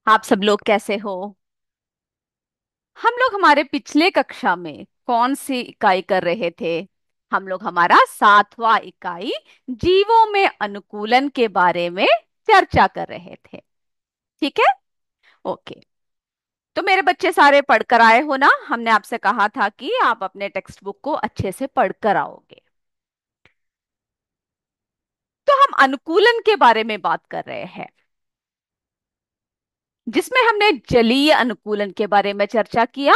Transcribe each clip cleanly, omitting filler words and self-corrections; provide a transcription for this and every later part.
आप सब लोग कैसे हो। हम लोग हमारे पिछले कक्षा में कौन सी इकाई कर रहे थे। हम लोग हमारा 7वां इकाई जीवों में अनुकूलन के बारे में चर्चा कर रहे थे। ठीक है। ओके। तो मेरे बच्चे सारे पढ़कर आए हो ना। हमने आपसे कहा था कि आप अपने टेक्स्ट बुक को अच्छे से पढ़कर आओगे। तो हम अनुकूलन के बारे में बात कर रहे हैं, जिसमें हमने जलीय अनुकूलन के बारे में चर्चा किया,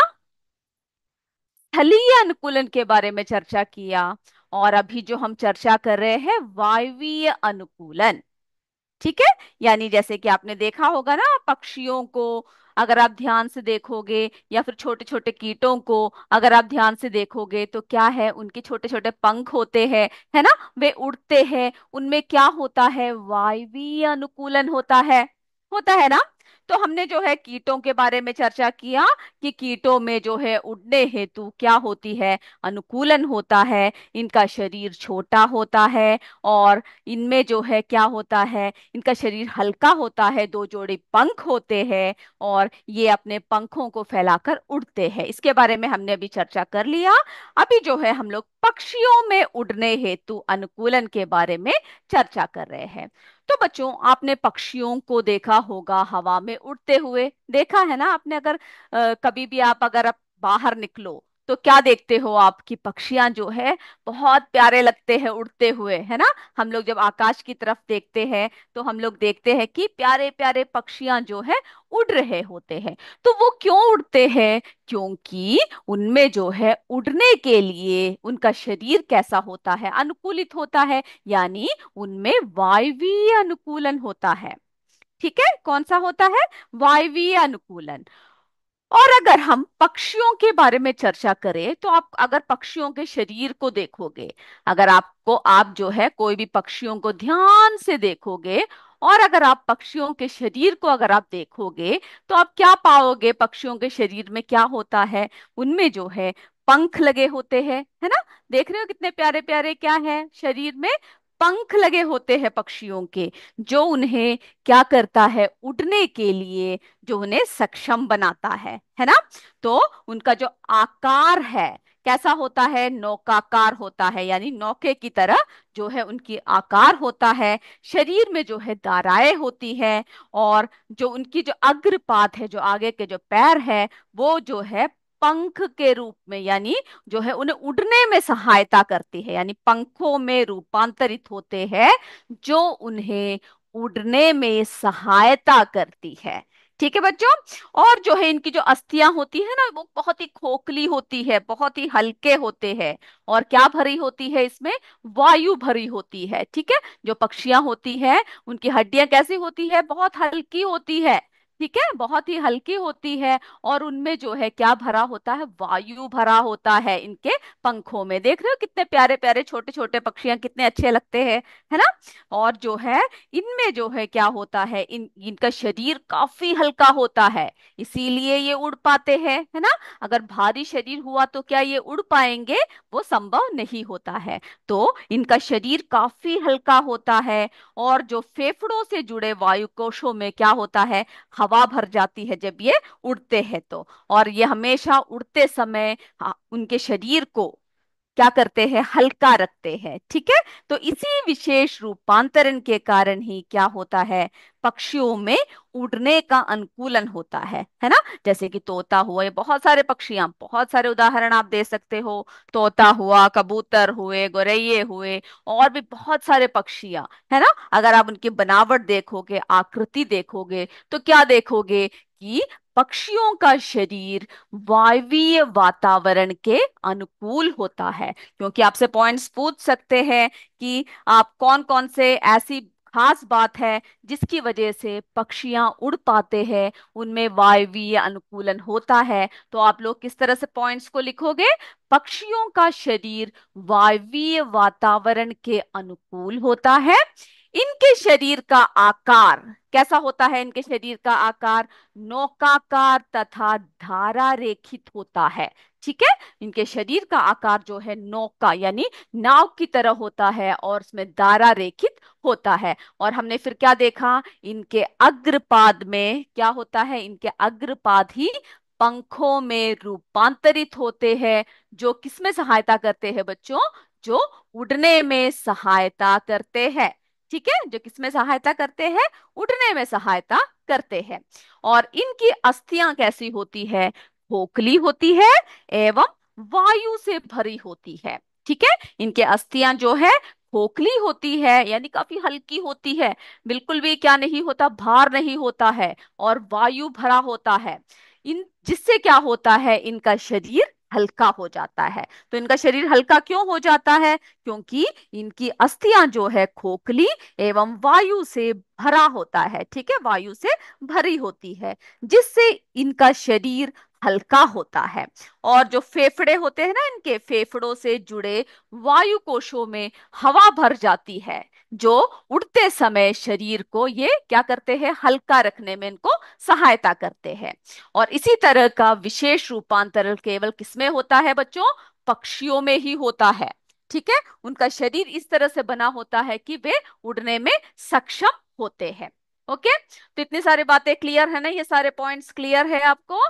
स्थलीय अनुकूलन के बारे में चर्चा किया, और अभी जो हम चर्चा कर रहे हैं वायवीय अनुकूलन। ठीक है। यानी जैसे कि आपने देखा होगा ना, पक्षियों को अगर आप ध्यान से देखोगे, या फिर छोटे छोटे कीटों को अगर आप ध्यान से देखोगे, तो क्या है, उनके छोटे छोटे पंख होते हैं, है ना। वे उड़ते हैं, उनमें क्या होता है, वायवीय अनुकूलन होता है ना। तो हमने जो है कीटों के बारे में चर्चा किया कि कीटों में जो है उड़ने हेतु क्या होती है, अनुकूलन होता है। इनका शरीर छोटा होता है, और इनमें जो है क्या होता है, इनका शरीर हल्का होता है, दो जोड़े पंख होते हैं, और ये अपने पंखों को फैलाकर उड़ते हैं। इसके बारे में हमने अभी चर्चा कर लिया। अभी जो है हम लोग पक्षियों में उड़ने हेतु अनुकूलन के बारे में चर्चा कर रहे हैं। तो बच्चों, आपने पक्षियों को देखा होगा हवा में उड़ते हुए, देखा है ना आपने। अगर कभी भी आप बाहर निकलो, तो क्या देखते हो आप कि पक्षियां जो है बहुत प्यारे लगते हैं उड़ते हुए, है ना। हम लोग जब आकाश की तरफ देखते हैं, तो हम लोग देखते हैं कि प्यारे प्यारे पक्षियां जो है उड़ रहे होते हैं। तो वो क्यों उड़ते हैं? क्योंकि उनमें जो है उड़ने के लिए उनका शरीर कैसा होता है, अनुकूलित होता है। यानी उनमें वायवीय अनुकूलन होता है। ठीक है। कौन सा होता है? वायवीय अनुकूलन। और अगर हम पक्षियों के बारे में चर्चा करें, तो आप अगर पक्षियों के शरीर को देखोगे, अगर आपको आप जो है कोई भी पक्षियों को ध्यान से देखोगे, और अगर आप पक्षियों के शरीर को अगर आप देखोगे, तो आप क्या पाओगे, पक्षियों के शरीर में क्या होता है, उनमें जो है पंख लगे होते हैं, है ना। देख रहे हो कितने प्यारे प्यारे क्या है, शरीर में पंख लगे होते हैं पक्षियों के, जो उन्हें क्या करता है, उड़ने के लिए जो उन्हें सक्षम बनाता है ना। तो उनका जो आकार है, कैसा होता है, नौकाकार होता है, यानी नौके की तरह जो है उनकी आकार होता है। शरीर में जो है धाराएं होती है, और जो उनकी जो अग्रपाद है, जो आगे के जो पैर है, वो जो है पंख के रूप में, यानी जो है उन्हें उड़ने में सहायता करती है, यानी पंखों में रूपांतरित होते हैं, जो उन्हें उड़ने में सहायता करती है। ठीक है बच्चों। और जो है इनकी जो अस्थियां होती है ना, वो बहुत ही खोखली होती है, बहुत ही हल्के होते हैं। और क्या भरी होती है इसमें? वायु भरी होती है। ठीक है। जो पक्षियां होती है, उनकी हड्डियां कैसी होती है? बहुत हल्की होती है। ठीक है, बहुत ही हल्की होती है। और उनमें जो है क्या भरा होता है? वायु भरा होता है इनके पंखों में। देख रहे हो कितने प्यारे प्यारे छोटे छोटे पक्षियां, कितने अच्छे लगते हैं, है ना। और जो है इनमें जो है क्या होता है, इनका शरीर काफी हल्का होता है, इसीलिए ये उड़ पाते हैं, है ना। अगर भारी शरीर हुआ तो क्या ये उड़ पाएंगे? वो संभव नहीं होता है। तो इनका शरीर काफी हल्का होता है, और जो फेफड़ों से जुड़े वायु कोशों में क्या होता है, हवा भर जाती है जब ये उड़ते हैं तो। और ये हमेशा उड़ते समय उनके शरीर को क्या करते हैं, हल्का रखते हैं। ठीक है। तो इसी विशेष रूपांतरण के कारण ही क्या होता है, पक्षियों में उड़ने का अनुकूलन होता है ना। जैसे कि तोता हुआ, ये बहुत सारे पक्षियां, बहुत सारे उदाहरण आप दे सकते हो। तोता हुआ, कबूतर हुए, गोरैये हुए, और भी बहुत सारे पक्षियां, है ना। अगर आप उनकी बनावट देखोगे, आकृति देखोगे, तो क्या देखोगे कि पक्षियों का शरीर वायवीय वातावरण के अनुकूल होता है। क्योंकि आपसे पॉइंट्स पूछ सकते हैं कि आप कौन कौन से ऐसी खास बात है जिसकी वजह से पक्षियां उड़ पाते हैं, उनमें वायवीय अनुकूलन होता है। तो आप लोग किस तरह से पॉइंट्स को लिखोगे? पक्षियों का शरीर वायवीय वातावरण के अनुकूल होता है। इनके शरीर का आकार कैसा होता है? इनके शरीर का आकार नौकाकार तथा धारा रेखित होता है। ठीक है। इनके शरीर का आकार जो है नौक का यानी नाव की तरह होता है और उसमें दायरा रेखित होता है। और हमने फिर क्या देखा, इनके अग्रपाद में क्या होता है, इनके अग्रपाद ही पंखों में रूपांतरित होते हैं, जो किसमें सहायता करते हैं बच्चों, जो उड़ने में सहायता करते हैं। ठीक है, जो किसमें सहायता करते हैं, उड़ने में सहायता करते हैं। और इनकी अस्थियां कैसी होती है, खोखली होती है एवं वायु से भरी होती है। ठीक है, इनके अस्थियां जो है खोखली होती है यानी काफी हल्की होती है, बिल्कुल भी क्या नहीं होता, भार नहीं होता है, और वायु भरा होता है। इन जिससे क्या होता है, इनका शरीर हल्का हो जाता है। तो इनका शरीर हल्का क्यों हो जाता है, क्योंकि इनकी अस्थियां जो है खोखली एवं वायु से भरा होता है। ठीक है, वायु से भरी होती है, जिससे इनका शरीर हल्का होता है। और जो फेफड़े होते हैं ना, इनके फेफड़ों से जुड़े वायु कोशों में हवा भर जाती है, जो उड़ते समय शरीर को ये क्या करते हैं, हल्का रखने में इनको सहायता करते हैं। और इसी तरह का विशेष रूपांतरण केवल किसमें होता है बच्चों, पक्षियों में ही होता है। ठीक है, उनका शरीर इस तरह से बना होता है कि वे उड़ने में सक्षम होते हैं। ओके, तो इतनी सारी बातें क्लियर है ना, ये सारे पॉइंट्स क्लियर है आपको।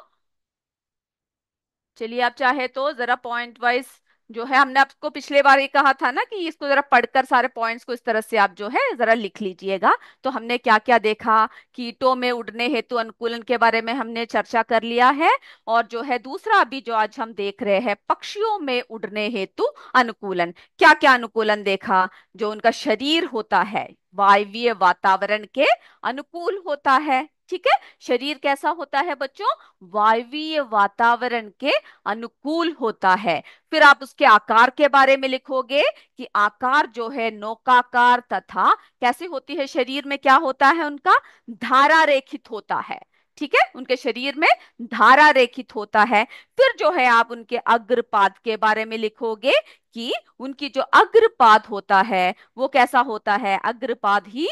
चलिए, आप चाहे तो जरा पॉइंट वाइज जो है, हमने आपको पिछले बार ये कहा था ना कि इसको जरा पढ़कर सारे पॉइंट्स को इस तरह से आप जो है जरा लिख लीजिएगा। तो हमने क्या क्या देखा, कीटों में उड़ने हेतु अनुकूलन के बारे में हमने चर्चा कर लिया है। और जो है दूसरा अभी जो आज हम देख रहे हैं, पक्षियों में उड़ने हेतु अनुकूलन, क्या क्या अनुकूलन देखा, जो उनका शरीर होता है वायवीय वातावरण के अनुकूल होता है। ठीक है, शरीर कैसा होता है बच्चों, वायवीय वातावरण के अनुकूल होता है। फिर आप उसके आकार के बारे में लिखोगे कि आकार जो है नौकाकार तथा कैसे होती है, शरीर में क्या होता है उनका, धारा रेखित होता है। ठीक है, उनके शरीर में धारा रेखित होता है। फिर जो है आप उनके अग्रपाद के बारे में लिखोगे कि उनकी जो अग्रपाद होता है वो कैसा होता है, अग्रपाद ही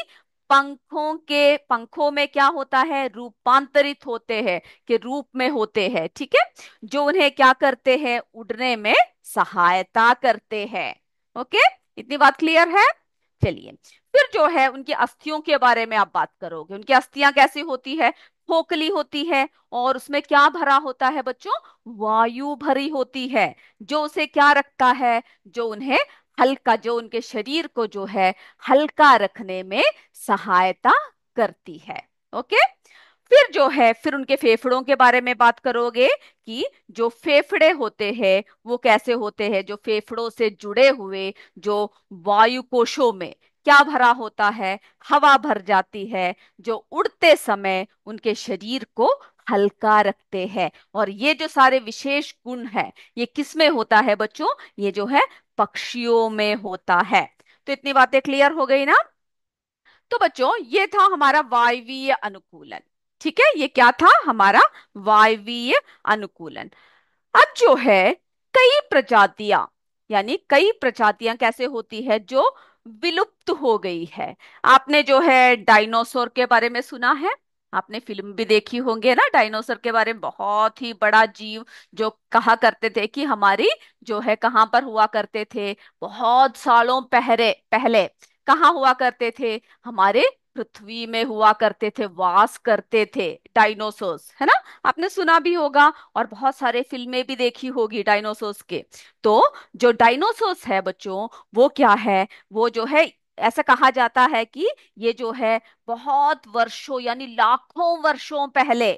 पंखों में क्या होता है, रूपांतरित होते हैं, के रूप में होते हैं। ठीक है, जो उन्हें क्या करते हैं, उड़ने में सहायता करते हैं। ओके, इतनी बात क्लियर है। चलिए, फिर जो है उनकी अस्थियों के बारे में आप बात करोगे, उनकी अस्थियां कैसी होती है, खोखली होती है, और उसमें क्या भरा होता है बच्चों, वायु भरी होती है, जो उसे क्या रखता है, जो उन्हें हल्का, जो उनके शरीर को जो है हल्का रखने में सहायता करती है। ओके, फिर जो है फिर उनके फेफड़ों के बारे में बात करोगे कि जो फेफड़े होते हैं वो कैसे होते हैं, जो फेफड़ों से जुड़े हुए, जो वायु कोशों में क्या भरा होता है, हवा भर जाती है, जो उड़ते समय उनके शरीर को हल्का रखते हैं। और ये जो सारे विशेष गुण है, ये किस में होता है बच्चों, ये जो है पक्षियों में होता है। तो इतनी बातें क्लियर हो गई ना। तो बच्चों ये था हमारा वायवीय अनुकूलन। ठीक है, ये क्या था हमारा वायवीय अनुकूलन। अब जो है कई प्रजातियां, यानी कई प्रजातियां कैसे होती है, जो विलुप्त हो गई है। आपने जो है डायनासोर के बारे में सुना है, आपने फिल्म भी देखी होंगे ना डायनासोर के बारे में, बहुत ही बड़ा जीव, जो कहा करते थे कि हमारी जो है कहाँ पर हुआ करते थे, बहुत सालों पहले पहले कहाँ हुआ करते थे, हमारे पृथ्वी में हुआ करते थे, वास करते थे डायनासोर्स, है ना। आपने सुना भी होगा और बहुत सारे फिल्में भी देखी होगी डायनासोर्स के। तो जो डायनासोर्स है बच्चों, वो क्या है, वो जो है ऐसा कहा जाता है कि ये जो है बहुत वर्षों यानी लाखों वर्षों पहले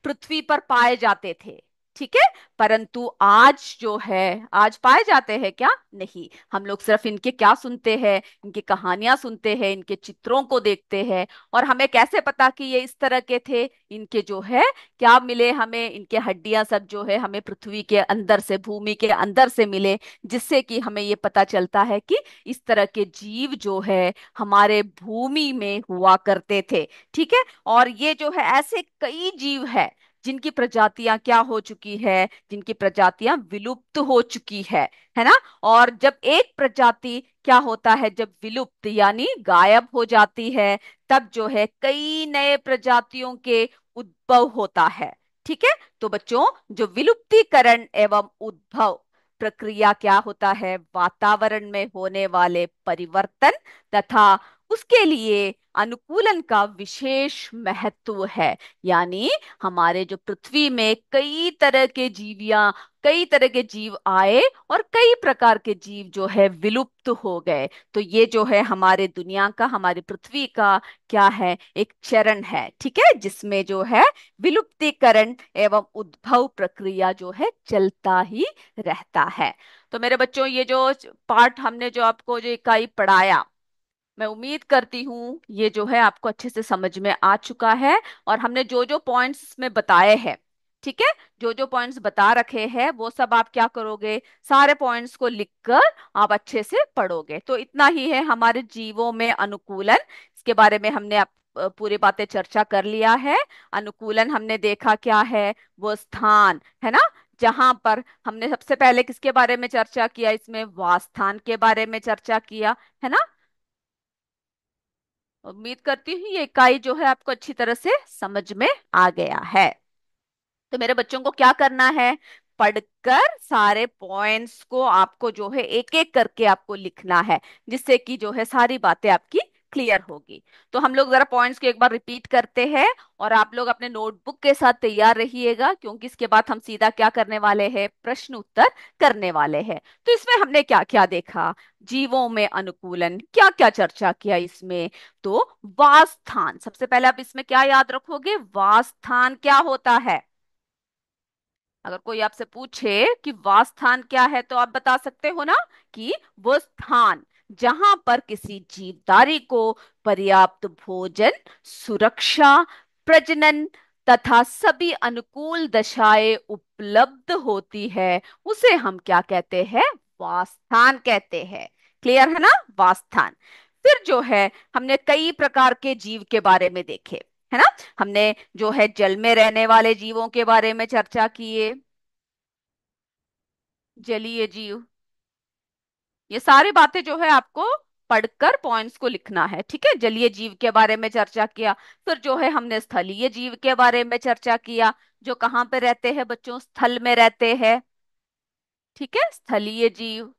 पृथ्वी पर पाए जाते थे। ठीक है, परंतु आज जो है, आज पाए जाते हैं क्या, नहीं, हम लोग सिर्फ इनके क्या सुनते हैं, इनकी कहानियां सुनते हैं, इनके चित्रों को देखते हैं। और हमें कैसे पता कि ये इस तरह के थे, इनके जो है क्या मिले हमें, इनके हड्डियां सब जो है हमें पृथ्वी के अंदर से, भूमि के अंदर से मिले, जिससे कि हमें ये पता चलता है कि इस तरह के जीव जो है हमारे भूमि में हुआ करते थे। ठीक है, और ये जो है ऐसे कई जीव है जिनकी प्रजातियां क्या हो चुकी है, जिनकी प्रजातियां विलुप्त हो चुकी है ना। और जब एक प्रजाति क्या होता है, जब विलुप्त यानी गायब हो जाती है, तब जो है कई नए प्रजातियों के उद्भव होता है। ठीक है। तो बच्चों, जो विलुप्तीकरण एवं उद्भव प्रक्रिया क्या होता है, वातावरण में होने वाले परिवर्तन तथा उसके लिए अनुकूलन का विशेष महत्व है। यानी हमारे जो पृथ्वी में कई तरह के जीव आए और कई प्रकार के जीव जो है विलुप्त हो गए। तो ये जो है हमारे दुनिया का, हमारी पृथ्वी का क्या है, एक चरण है, ठीक है, जिसमें जो है विलुप्तीकरण एवं उद्भव प्रक्रिया जो है चलता ही रहता है। तो मेरे बच्चों, ये जो पार्ट हमने जो आपको जो इकाई पढ़ाया, मैं उम्मीद करती हूँ ये जो है आपको अच्छे से समझ में आ चुका है। और हमने जो जो पॉइंट्स इसमें बताए हैं, ठीक है, जो जो पॉइंट्स बता रखे हैं वो सब आप क्या करोगे, सारे पॉइंट्स को लिखकर आप अच्छे से पढ़ोगे। तो इतना ही है हमारे जीवों में अनुकूलन, इसके बारे में हमने पूरी बातें चर्चा कर लिया है। अनुकूलन हमने देखा क्या है, वो स्थान है ना, जहां पर हमने सबसे पहले किसके बारे में चर्चा किया, इसमें वासस्थान के बारे में चर्चा किया, है ना। उम्मीद करती हूँ ये इकाई जो है आपको अच्छी तरह से समझ में आ गया है। तो मेरे बच्चों को क्या करना है, पढ़कर सारे पॉइंट्स को आपको जो है एक एक करके आपको लिखना है, जिससे कि जो है सारी बातें आपकी क्लियर होगी। तो हम लोग जरा पॉइंट्स को एक बार रिपीट करते हैं, और आप लोग अपने नोटबुक के साथ तैयार रहिएगा, क्योंकि इसके बाद हम सीधा क्या करने वाले हैं, प्रश्न उत्तर करने वाले हैं। तो इसमें हमने क्या क्या देखा, जीवों में अनुकूलन, क्या क्या चर्चा किया इसमें। तो वासस्थान, सबसे पहले आप इसमें क्या याद रखोगे, वासस्थान क्या होता है। अगर कोई आपसे पूछे कि वासस्थान क्या है, तो आप बता सकते हो ना कि वो स्थान जहां पर किसी जीवधारी को पर्याप्त भोजन, सुरक्षा, प्रजनन तथा सभी अनुकूल दशाएं उपलब्ध होती है, उसे हम क्या कहते हैं, वासस्थान कहते हैं। क्लियर है ना, वासस्थान। फिर जो है हमने कई प्रकार के जीव के बारे में देखे, है ना। हमने जो है जल में रहने वाले जीवों के बारे में चर्चा किए, जलीय जीव, ये सारी बातें जो है आपको पढ़कर पॉइंट्स को लिखना है, ठीक है। जलीय जीव के बारे में चर्चा किया। फिर जो है हमने स्थलीय जीव के बारे में चर्चा किया, जो कहाँ पे रहते हैं बच्चों, स्थल में रहते हैं, ठीक है, स्थलीय जीव।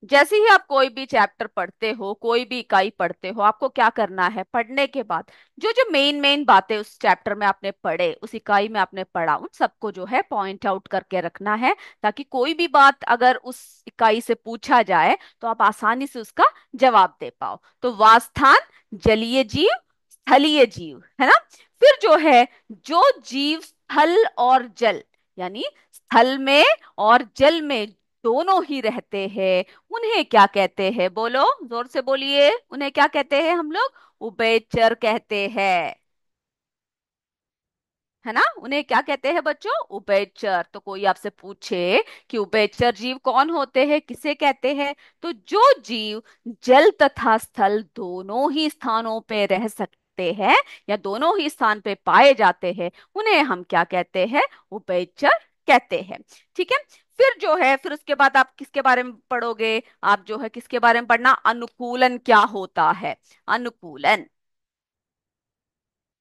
जैसे ही आप कोई भी चैप्टर पढ़ते हो, कोई भी इकाई पढ़ते हो, आपको क्या करना है, पढ़ने के बाद जो जो मेन मेन बातें उस चैप्टर में आपने पढ़े, उस इकाई में आपने पढ़ा, उन सबको जो है पॉइंट आउट करके रखना है, ताकि कोई भी बात अगर उस इकाई से पूछा जाए तो आप आसानी से उसका जवाब दे पाओ। तो वासस्थान, जलीय जीव, स्थलीय जीव, है ना। फिर जो है, जो जीव स्थल और जल, यानी स्थल में और जल में दोनों ही रहते हैं, उन्हें क्या कहते हैं, बोलो, जोर से बोलिए, उन्हें क्या कहते हैं हम लोग, उभयचर कहते हैं, है ना। उन्हें क्या कहते हैं बच्चों, उभयचर। तो कोई आपसे पूछे कि उभयचर जीव कौन होते हैं, किसे कहते हैं, तो जो जीव जल तथा स्थल दोनों ही स्थानों पे रह सकते हैं, या दोनों ही स्थान पे पाए जाते हैं, उन्हें हम क्या कहते हैं, उभयचर कहते हैं, ठीक है। फिर जो है, फिर उसके बाद आप किसके बारे में पढ़ोगे, आप जो है किसके बारे में पढ़ना, अनुकूलन क्या होता है, अनुकूलन,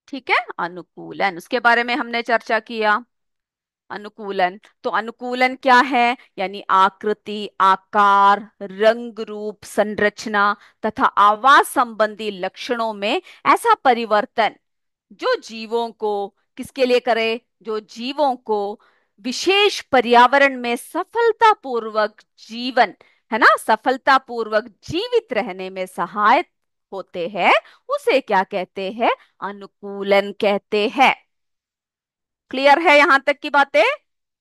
ठीक है, अनुकूलन, उसके बारे में हमने चर्चा किया। अनुकूलन, तो अनुकूलन क्या है, यानी आकृति, आकार, रंग रूप, संरचना तथा आवाज संबंधी लक्षणों में ऐसा परिवर्तन जो जीवों को किसके लिए करे, जो जीवों को विशेष पर्यावरण में सफलतापूर्वक जीवन, है ना, सफलतापूर्वक जीवित रहने में सहायक होते हैं, उसे क्या कहते हैं, अनुकूलन कहते हैं। क्लियर है यहां तक की बातें।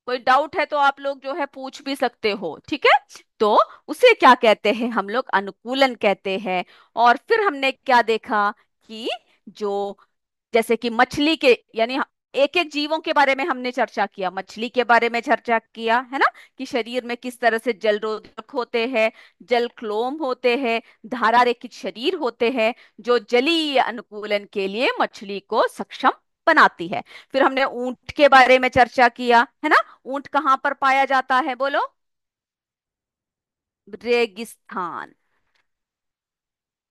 कोई डाउट है तो आप लोग जो है पूछ भी सकते हो, ठीक है। तो उसे क्या कहते हैं, हम लोग अनुकूलन कहते हैं। और फिर हमने क्या देखा कि जो, जैसे कि मछली के, यानी एक एक जीवों के बारे में हमने चर्चा किया, मछली के बारे में चर्चा किया, है ना, कि शरीर में किस तरह से जलरोधक होते हैं, जलक्लोम होते हैं, धारा रहित शरीर होते हैं, जो जलीय अनुकूलन के लिए मछली को सक्षम बनाती है। फिर हमने ऊंट के बारे में चर्चा किया, है ना। ऊंट कहाँ पर पाया जाता है, बोलो, रेगिस्तान,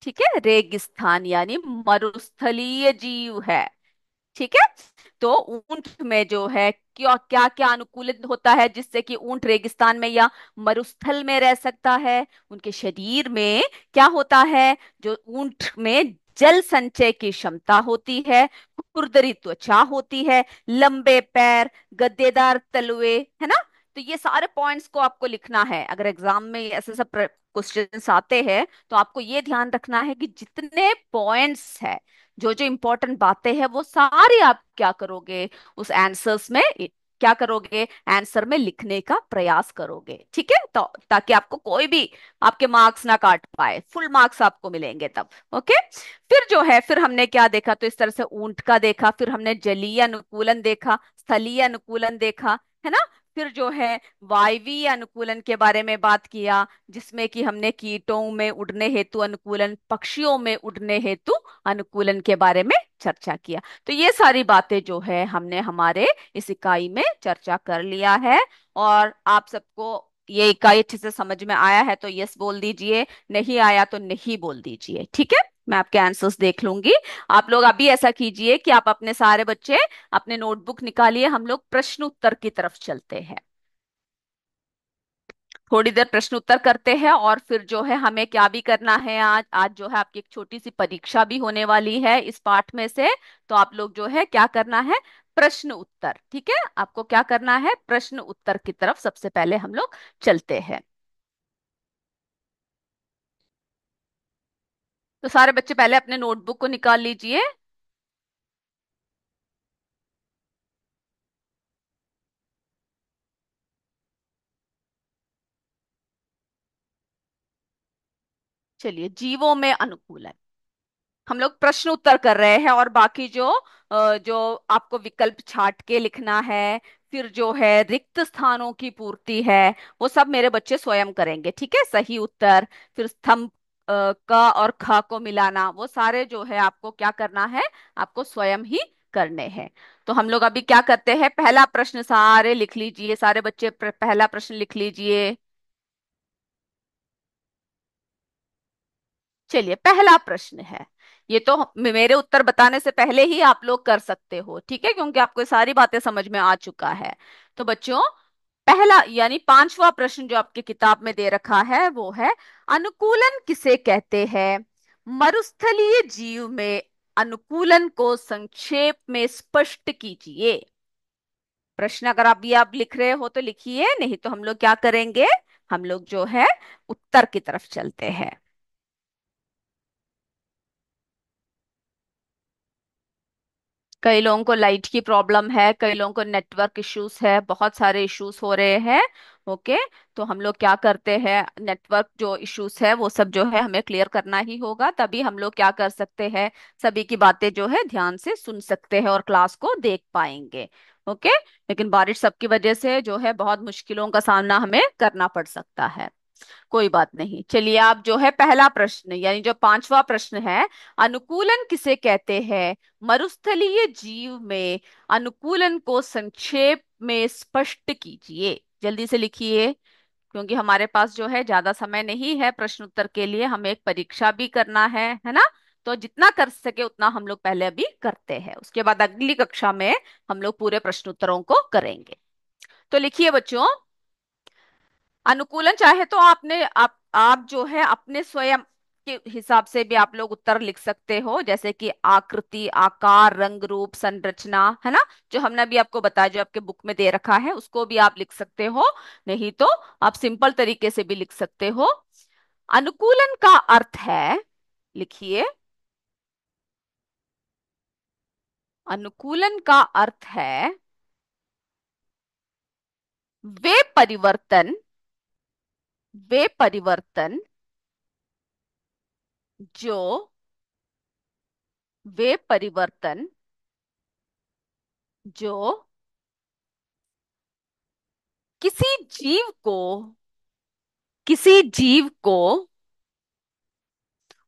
ठीक है, रेगिस्तान यानी मरुस्थलीय जीव है, ठीक है। तो ऊंट में जो है क्या क्या क्या अनुकूलित होता है जिससे कि ऊंट रेगिस्तान में या मरुस्थल में रह सकता है? उनके शरीर में क्या होता है? जो ऊंट में जल संचय की क्षमता होती है, खुरदरी त्वचा होती है, लंबे पैर, गद्देदार तलवे, है ना? तो ये सारे पॉइंट्स को आपको लिखना है। अगर एग्जाम में ऐसे सब क्वेश्चंस आते हैं तो आपको ये ध्यान रखना है कि जितने पॉइंट्स है, जो जो इंपॉर्टेंट बातें हैं, वो सारी आप क्या करोगे, उस आंसर्स में क्या करोगे, आंसर में लिखने का प्रयास करोगे। ठीक है, तो ताकि आपको कोई भी आपके मार्क्स ना काट पाए, फुल मार्क्स आपको मिलेंगे तब। ओके। फिर जो है, फिर हमने क्या देखा, तो इस तरह से ऊंट का देखा, फिर हमने जलीय अनुकूलन देखा, स्थलीय अनुकूलन देखा, है ना? फिर जो है वायवीय अनुकूलन के बारे में बात किया, जिसमें कि हमने कीटों में उड़ने हेतु अनुकूलन, पक्षियों में उड़ने हेतु अनुकूलन के बारे में चर्चा किया। तो ये सारी बातें जो है हमने हमारे इस इकाई में चर्चा कर लिया है। और आप सबको ये इकाई अच्छे से समझ में आया है तो यस बोल दीजिए, नहीं आया तो नहीं बोल दीजिए। ठीक है, मैं आपके आंसर्स देख लूंगी। आप लोग अभी ऐसा कीजिए कि आप अपने सारे बच्चे अपने नोटबुक निकालिए, हम लोग प्रश्न उत्तर की तरफ चलते हैं। थोड़ी देर प्रश्न उत्तर करते हैं और फिर जो है हमें क्या भी करना है, आज आज जो है आपकी एक छोटी सी परीक्षा भी होने वाली है इस पाठ में से। तो आप लोग जो है क्या करना है, प्रश्न उत्तर। ठीक है, आपको क्या करना है, प्रश्न उत्तर की तरफ सबसे पहले हम लोग चलते हैं। तो सारे बच्चे पहले अपने नोटबुक को निकाल लीजिए। चलिए, जीवों में अनुकूलन, हम लोग प्रश्न उत्तर कर रहे हैं। और बाकी जो आपको विकल्प छाट के लिखना है, फिर जो है रिक्त स्थानों की पूर्ति है, वो सब मेरे बच्चे स्वयं करेंगे। ठीक है, सही उत्तर, फिर स्तंभ क और ख को मिलाना, वो सारे जो है आपको क्या करना है, आपको स्वयं ही करने हैं। तो हम लोग अभी क्या करते हैं, पहला प्रश्न सारे लिख लीजिए, सारे बच्चे पहला प्रश्न लिख लीजिए। चलिए, पहला प्रश्न है, ये तो मेरे उत्तर बताने से पहले ही आप लोग कर सकते हो, ठीक है, क्योंकि आपको ये सारी बातें समझ में आ चुका है। तो बच्चों, पहला यानी पांचवा प्रश्न जो आपकी किताब में दे रखा है वो है, अनुकूलन किसे कहते हैं? मरुस्थलीय जीव में अनुकूलन को संक्षेप में स्पष्ट कीजिए। प्रश्न अगर अभी आप लिख रहे हो तो लिखिए, नहीं तो हम लोग क्या करेंगे, हम लोग जो है उत्तर की तरफ चलते हैं। कई लोगों को लाइट की प्रॉब्लम है, कई लोगों को नेटवर्क इश्यूज है, बहुत सारे इश्यूज हो रहे हैं। ओके। तो हम लोग क्या करते हैं, नेटवर्क जो इश्यूज है वो सब जो है हमें क्लियर करना ही होगा, तभी हम लोग क्या कर सकते हैं, सभी की बातें जो है ध्यान से सुन सकते हैं और क्लास को देख पाएंगे। ओके। लेकिन बारिश सबकी वजह से जो है बहुत मुश्किलों का सामना हमें करना पड़ सकता है। कोई बात नहीं, चलिए आप जो है पहला प्रश्न यानी जो पांचवा प्रश्न है, अनुकूलन किसे कहते हैं, मरुस्थलीय जीव में अनुकूलन को संक्षेप में स्पष्ट कीजिए। जल्दी से लिखिए, क्योंकि हमारे पास जो है ज्यादा समय नहीं है प्रश्न उत्तर के लिए, हमें एक परीक्षा भी करना है ना? तो जितना कर सके उतना हम लोग पहले अभी करते हैं, उसके बाद अगली कक्षा में हम लोग पूरे प्रश्न उत्तरों को करेंगे। तो लिखिए बच्चों, अनुकूलन चाहे तो आप जो है अपने स्वयं के हिसाब से भी आप लोग उत्तर लिख सकते हो, जैसे कि आकृति, आकार, रंग, रूप, संरचना, है ना? जो हमने अभी आपको बताया, जो आपके बुक में दे रखा है उसको भी आप लिख सकते हो। नहीं तो आप सिंपल तरीके से भी लिख सकते हो। अनुकूलन का अर्थ है, लिखिए, अनुकूलन का अर्थ है वे परिवर्तन, वे परिवर्तन जो, वे परिवर्तन जो किसी जीव को, किसी जीव को,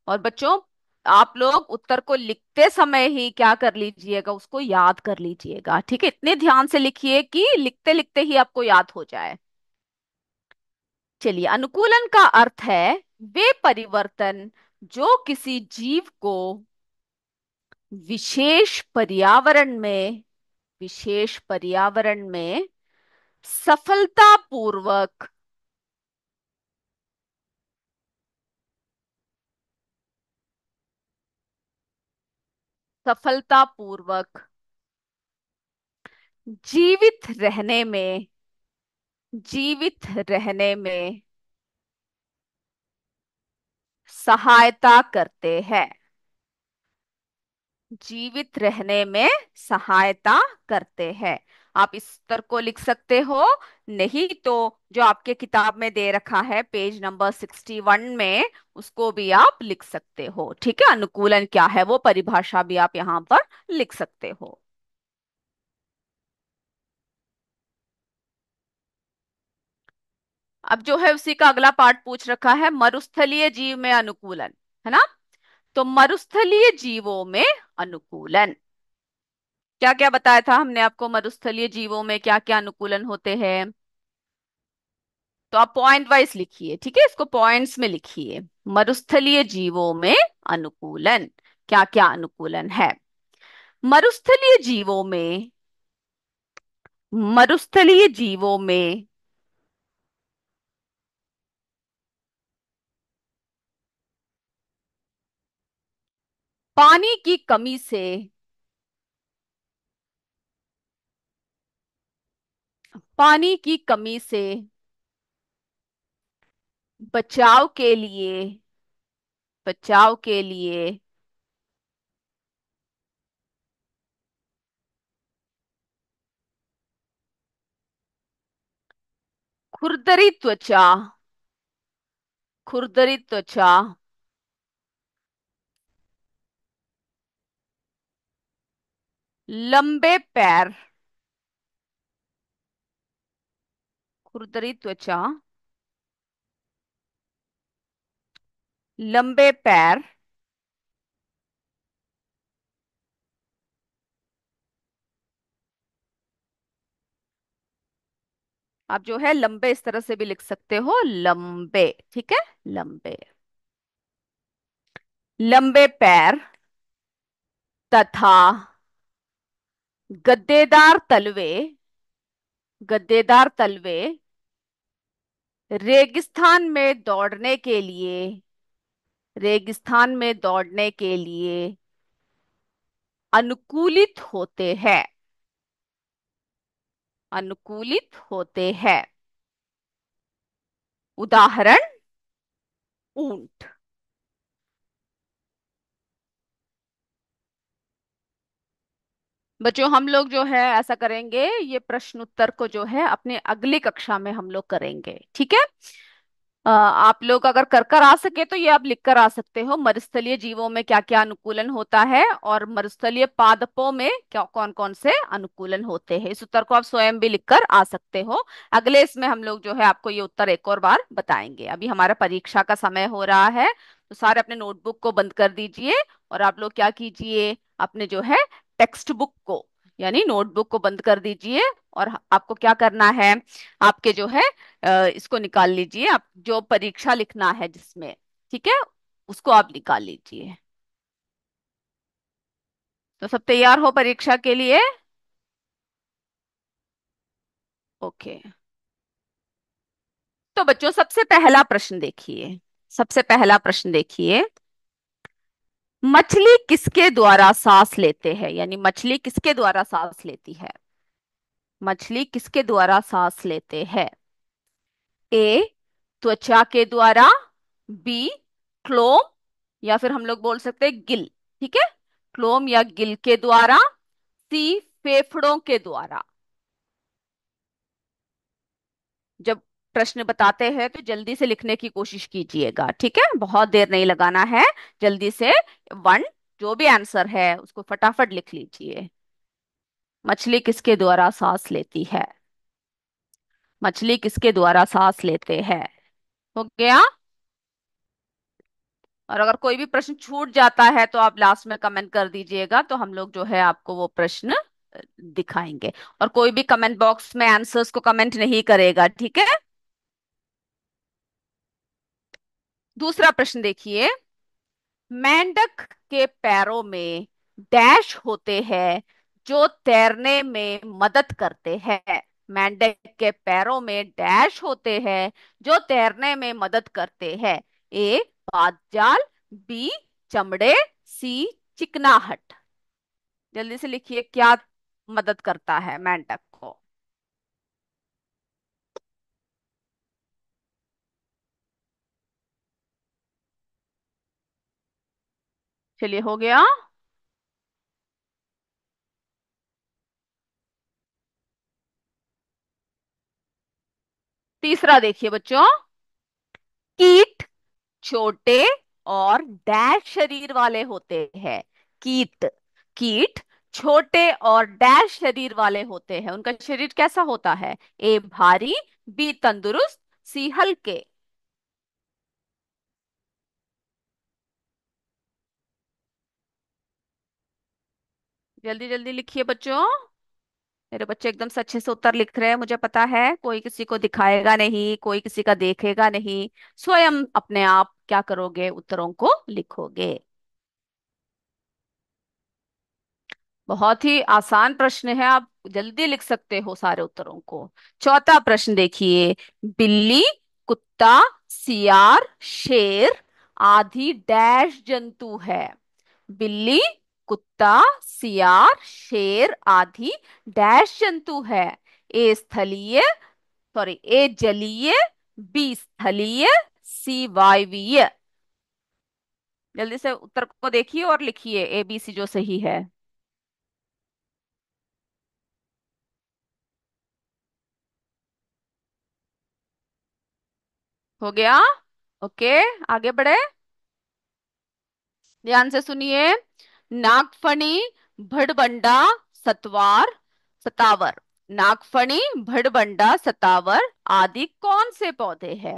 और बच्चों आप लोग उत्तर को लिखते समय ही क्या कर लीजिएगा, उसको याद कर लीजिएगा। ठीक है, इतने ध्यान से लिखिए कि लिखते लिखते ही आपको याद हो जाए। चलिए, अनुकूलन का अर्थ है वे परिवर्तन जो किसी जीव को विशेष पर्यावरण में, विशेष पर्यावरण में सफलतापूर्वक, सफलतापूर्वक जीवित रहने में, जीवित रहने में सहायता करते हैं। जीवित रहने में सहायता करते हैं। आप इस उत्तर को लिख सकते हो, नहीं तो जो आपके किताब में दे रखा है पेज नंबर 61 में, उसको भी आप लिख सकते हो। ठीक है, अनुकूलन क्या है वो परिभाषा भी आप यहाँ पर लिख सकते हो। अब जो है उसी का अगला पार्ट पूछ रखा है, मरुस्थलीय जीव में अनुकूलन, है ना। तो मरुस्थलीय जीवों में अनुकूलन, क्या क्या बताया था हमने आपको, मरुस्थलीय जीवों में क्या क्या अनुकूलन होते हैं। तो आप पॉइंट वाइज लिखिए, ठीक है, इसको पॉइंट्स में लिखिए। मरुस्थलीय जीवों में अनुकूलन, क्या क्या अनुकूलन है। मरुस्थलीय जीवों में, मरुस्थलीय जीवों में पानी की कमी से, पानी की कमी से बचाव के लिए, बचाव के लिए खुरदरी त्वचा, खुरदरी त्वचा, लंबे पैर, खुरदरी त्वचा, लंबे पैर, आप जो है लंबे इस तरह से भी लिख सकते हो, लंबे, ठीक है, लंबे, लंबे पैर तथा गद्देदार तलवे, गद्देदार तलवे रेगिस्तान में दौड़ने के लिए, रेगिस्तान में दौड़ने के लिए अनुकूलित होते हैं, अनुकूलित होते हैं। उदाहरण, ऊंट। बच्चों हम लोग जो है ऐसा करेंगे, ये प्रश्न उत्तर को जो है अपने अगली कक्षा में हम लोग करेंगे, ठीक है। आप लोग अगर कर कर आ सके तो ये आप लिख कर आ सकते हो, मरुस्थलीय जीवों में क्या क्या अनुकूलन होता है और मरुस्थलीय पादपों में क्या कौन कौन से अनुकूलन होते हैं। इस उत्तर को आप स्वयं भी लिख कर आ सकते हो। अगले इसमें हम लोग जो है आपको ये उत्तर एक और बार बताएंगे। अभी हमारा परीक्षा का समय हो रहा है, तो सारे अपने नोटबुक को बंद कर दीजिए और आप लोग क्या कीजिए, अपने जो है टेक्स्ट बुक को यानी नोटबुक को बंद कर दीजिए। और आपको क्या करना है, आपके जो है इसको निकाल लीजिए, आप जो परीक्षा लिखना है जिसमें, ठीक है, उसको आप निकाल लीजिए। तो सब तैयार हो परीक्षा के लिए। ओके, तो बच्चों सबसे पहला प्रश्न देखिए, सबसे पहला प्रश्न देखिए, मछली किसके द्वारा सांस लेते हैं, यानी मछली किसके द्वारा सांस लेती है, मछली किसके द्वारा सांस लेते हैं। ए त्वचा के द्वारा, बी क्लोम, या फिर हम लोग बोल सकते हैं गिल, ठीक है, क्लोम या गिल के द्वारा, सी फेफड़ों के द्वारा। जब प्रश्न बताते हैं तो जल्दी से लिखने की कोशिश कीजिएगा, ठीक है, बहुत देर नहीं लगाना है, जल्दी से वन, जो भी आंसर है उसको फटाफट लिख लीजिए। मछली किसके द्वारा सांस लेती है, मछली किसके द्वारा सांस लेते हैं। हो गया। और अगर कोई भी प्रश्न छूट जाता है तो आप लास्ट में कमेंट कर दीजिएगा, तो हम लोग जो है आपको वो प्रश्न दिखाएंगे। और कोई भी कमेंट बॉक्स में आंसर्स को कमेंट नहीं करेगा, ठीक है। दूसरा प्रश्न देखिए, मेंढक के पैरों में डैश होते हैं जो तैरने में मदद करते हैं। मेंढक के पैरों में डैश होते हैं जो तैरने में मदद करते हैं। ए पादजाल, बी चमड़े, सी चिकनाहट। जल्दी से लिखिए, क्या मदद करता है मेंढक को? चलिए, हो गया। तीसरा देखिए बच्चों। कीट छोटे और डैश शरीर वाले होते हैं। कीट कीट छोटे और डैश शरीर वाले होते हैं। उनका शरीर कैसा होता है? ए भारी, बी तंदुरुस्त, सी हल्के। जल्दी जल्दी लिखिए बच्चों। मेरे बच्चे एकदम से अच्छे से उत्तर लिख रहे हैं, मुझे पता है। कोई किसी को दिखाएगा नहीं, कोई किसी का देखेगा नहीं। स्वयं अपने आप क्या करोगे? उत्तरों को लिखोगे। बहुत ही आसान प्रश्न है, आप जल्दी लिख सकते हो सारे उत्तरों को। चौथा प्रश्न देखिए। बिल्ली, कुत्ता, सियार, शेर आदि डैश जंतु है। बिल्ली, कुत्ता, सियार, शेर आदि डैश जंतु है। ए स्थलीय, सॉरी, ए जलीय, बी स्थलीय, सी वायवीय। जल्दी से उत्तर को देखिए और लिखिए ए बी सी जो सही है। हो गया। ओके, आगे बढ़े। ध्यान से सुनिए। नागफनी, भड़बंडा, सतवार, सतावर। नागफनी, भड़बंडा, सतावर आदि कौन से पौधे हैं?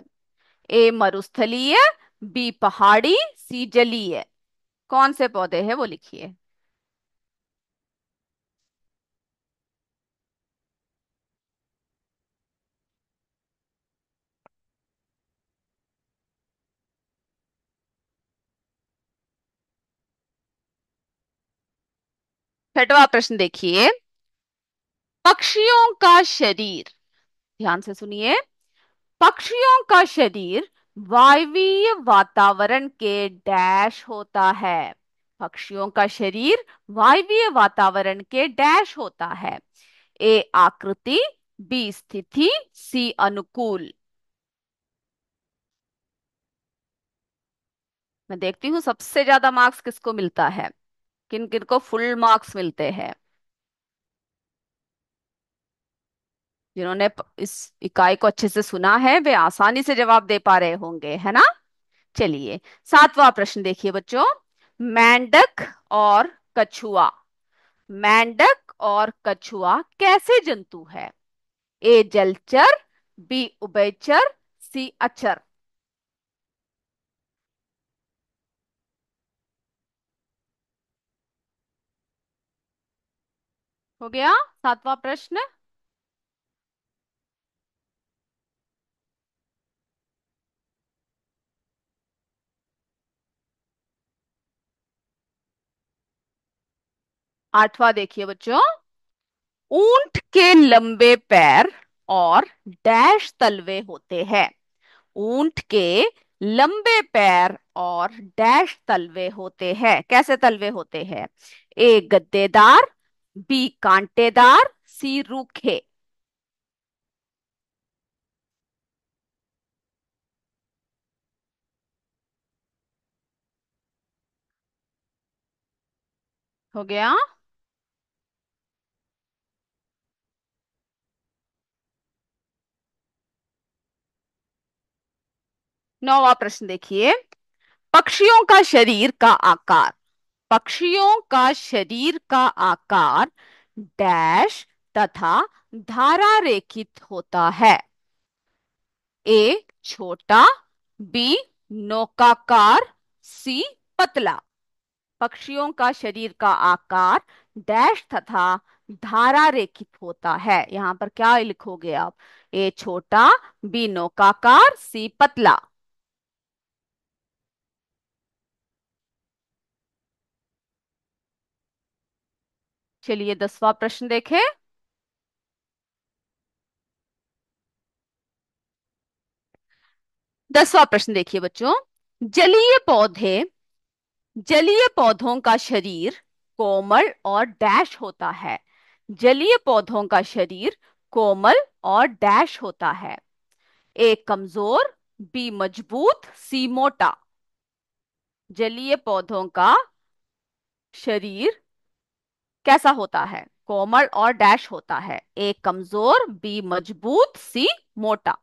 ए मरुस्थलीय, बी पहाड़ी, सी जलीय। कौन से पौधे हैं वो लिखिए। छठवां प्रश्न देखिए। पक्षियों का शरीर, ध्यान से सुनिए। पक्षियों का शरीर वायवीय वातावरण के डैश होता है। पक्षियों का शरीर वायवीय वातावरण के डैश होता है। ए आकृति, बी स्थिति, सी अनुकूल। मैं देखती हूँ सबसे ज्यादा मार्क्स किसको मिलता है, किन किन को फुल मार्क्स मिलते हैं। जिन्होंने इस इकाई को अच्छे से सुना है वे आसानी से जवाब दे पा रहे होंगे, है ना? चलिए, सातवां प्रश्न देखिए बच्चों। मेंढक और कछुआ। मेंढक और कछुआ कैसे जंतु है? ए जलचर, बी उभयचर, सी अचर। हो गया सातवां प्रश्न। आठवां देखिए बच्चों। ऊंट के लंबे पैर और डैश तलवे होते हैं। ऊंट के लंबे पैर और डैश तलवे होते हैं। कैसे तलवे होते हैं? ए गद्देदार, बी कांटेदार, सी रूखे। हो गया। नौवां प्रश्न देखिए। पक्षियों का शरीर का आकार। पक्षियों का शरीर का आकार डैश तथा धारा रेखित होता है। ए छोटा, बी नौकाकार, सी पतला। पक्षियों का शरीर का आकार डैश तथा धारा रेखित होता है। यहां पर क्या लिखोगे आप? ए छोटा, बी नौकाकार, सी पतला। चलिए 10वां प्रश्न देखें। 10वां प्रश्न देखिए बच्चों। जलीय पौधे जलीय पौधों का शरीर कोमल और डैश होता है। जलीय पौधों का शरीर कोमल और डैश होता है। ए कमजोर, बी मजबूत, सी मोटा। जलीय पौधों का शरीर कैसा होता है? कोमल और डैश होता है। ए कमजोर, बी मजबूत, सी मोटा।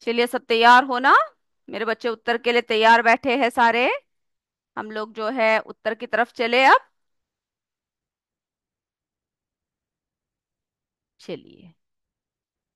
चलिए सब तैयार हो ना? मेरे बच्चे उत्तर के लिए तैयार बैठे हैं सारे। हम लोग जो है उत्तर की तरफ चले अब। चलिए